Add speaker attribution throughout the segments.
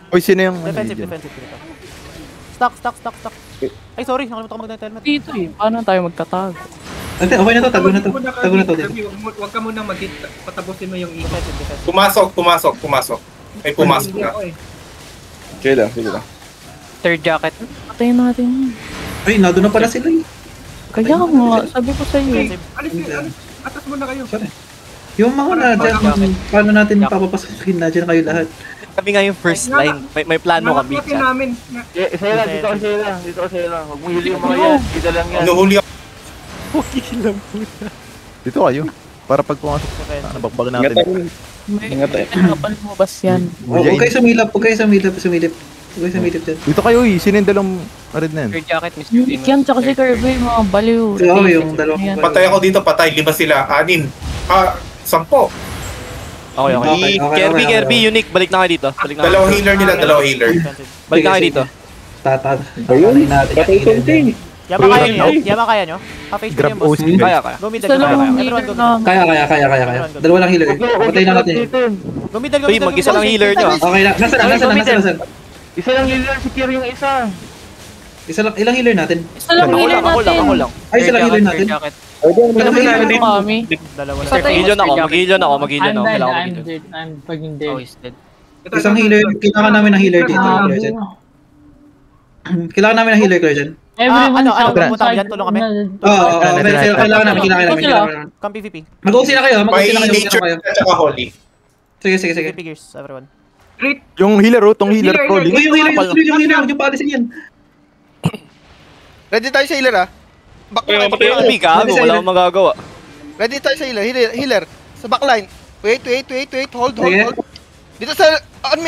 Speaker 1: Uy, sino yung
Speaker 2: Defensive. Stuck. Ay, sorry. Nakalimutan ko mag-helmet.
Speaker 3: Dito eh. Paano tayo magtatago?
Speaker 4: Ante, okay na to. Tago na to.
Speaker 5: Huwag ka munang mag-hit. Patapusin mo yung ikot.
Speaker 2: Defensive.
Speaker 6: Pumasok. Ay, pumasok na.
Speaker 1: Sige lang.
Speaker 3: Third jacket. Patayin natin.
Speaker 4: Ay, nado na pala sila eh.
Speaker 3: Kaya nga, sabi ko sa'yo.
Speaker 5: Alis. Atas muna kayo.
Speaker 4: Sorry. Yung mga na dyan, paano natin papapasukin na dyan kayo lahat?
Speaker 7: Kami nga yung first line. May plano kami.
Speaker 5: Nakakapin namin.
Speaker 8: Isa lang, dito kasi lang. Huwag mo hili yung mga yan. Dito lang yan.
Speaker 6: Nuhuli ako.
Speaker 1: Dito kayo. Para pag pumasok, nabakbak natin.
Speaker 3: May hinapan mo bas yan.
Speaker 4: Huwag kayo sumilip dyan.
Speaker 1: Dito kayo eh. Sino yung dalawang red na yan?
Speaker 3: Third jacket, Miss Unique yan, tsaka si Kirby, mga baliw.
Speaker 4: Oo, yung dalawang.
Speaker 3: Yan.
Speaker 6: Patay ako dito, 5 sila. 6. 10.
Speaker 7: Okay. Kirby, Unique. Balik na kayo dito.
Speaker 6: Dalawang healer nila,
Speaker 7: Balik na kayo dito.
Speaker 4: Tatay natin.
Speaker 2: Yama kaya nyo? Half-HP
Speaker 1: Grab
Speaker 2: yung boss.
Speaker 1: OC guys.
Speaker 2: Go middle.
Speaker 3: Isa lang ang
Speaker 2: Everyone
Speaker 3: healer
Speaker 2: go
Speaker 3: na.
Speaker 2: middle.
Speaker 4: Kaya. Dalawa lang healer. Patay na natin.
Speaker 2: Go middle.
Speaker 7: Uy, mag-isa lang healer nyo.
Speaker 4: Okay na. Nasaan?
Speaker 8: Isa lang healer, secure yung isa.
Speaker 4: Ilang healer natin?
Speaker 3: Isa lang healer natin.
Speaker 7: Ako lang.
Speaker 4: Ay, isa lang healer natin.
Speaker 3: Ilang healer dito kami.
Speaker 2: Dalawa na.
Speaker 7: Mag-heal ako. Kailangan ako
Speaker 9: I'm
Speaker 7: dito.
Speaker 9: dead. I'm fucking dead.
Speaker 7: Oh, he's dead.
Speaker 4: Isang healer. Kailangan namin ng healer dito. Kailangan namin ng healer, Clergen.
Speaker 9: Everyone
Speaker 2: pumunta kami dyan, tulong kami.
Speaker 4: Oo, kailangan namin.
Speaker 2: Come PvP.
Speaker 4: Mag-OC na kayo.
Speaker 6: May nature at saka holy.
Speaker 4: Sige.
Speaker 2: PvP gears, everyone.
Speaker 1: Yung healer tong healer crawling.
Speaker 4: Uy, yung healer, yung paalisin yan.
Speaker 10: Ready tayo sa healer ah.
Speaker 7: Kirby ka, wala akong magagawa.
Speaker 10: Ready tayo sa healer. Healer. Sa backline. Wait. Hold.
Speaker 4: Sige.
Speaker 10: Dito sa Drop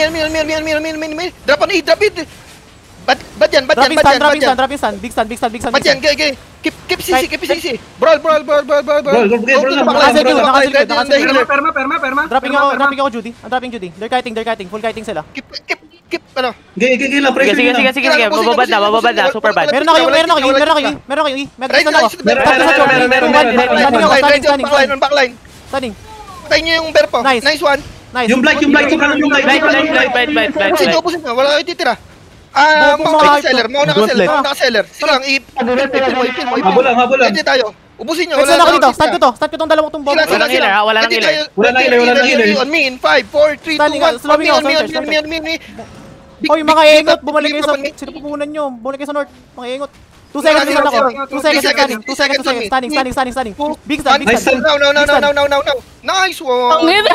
Speaker 10: it. Badyan.
Speaker 2: Dropping stun. Big stun.
Speaker 10: Badyan, gay. Keep CC. Brawl.
Speaker 2: Perma. Dropping ako Judy. I'm dropping Judy. They're kiting. Full kiting sila.
Speaker 10: Keep, ano.
Speaker 4: Gay lang, pressure
Speaker 3: Sige,
Speaker 4: na.
Speaker 3: bababad na, super bad.
Speaker 2: Meron ako. Mag-stun ako.
Speaker 10: Backline.
Speaker 2: Stunning.
Speaker 10: Patayin nyo yung bear po. Nice one.
Speaker 2: Nice.
Speaker 4: Yung blight.
Speaker 10: Ubusin nyo. Wala kayo titira. Mauna ka seller. Sige lang,
Speaker 4: Habol lang.
Speaker 10: Ready tayo. Ubusin nyo.
Speaker 2: Stun ako dito. Stun ko tong dalawang tumbong.
Speaker 3: Walang healer.
Speaker 4: Wala nang healer.
Speaker 10: On me in 5, 4, 3, 2, 1. Me.
Speaker 2: Hoy, mga engot. Bumalik kayo sa... Sino pupunan nyo? Bumalik kayo sa north. Mga engot. 2 seconds na ako. 2 seconds stunning. Big stun.
Speaker 10: No. Nice one.
Speaker 3: Ang ina!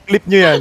Speaker 1: Clip nyo yan.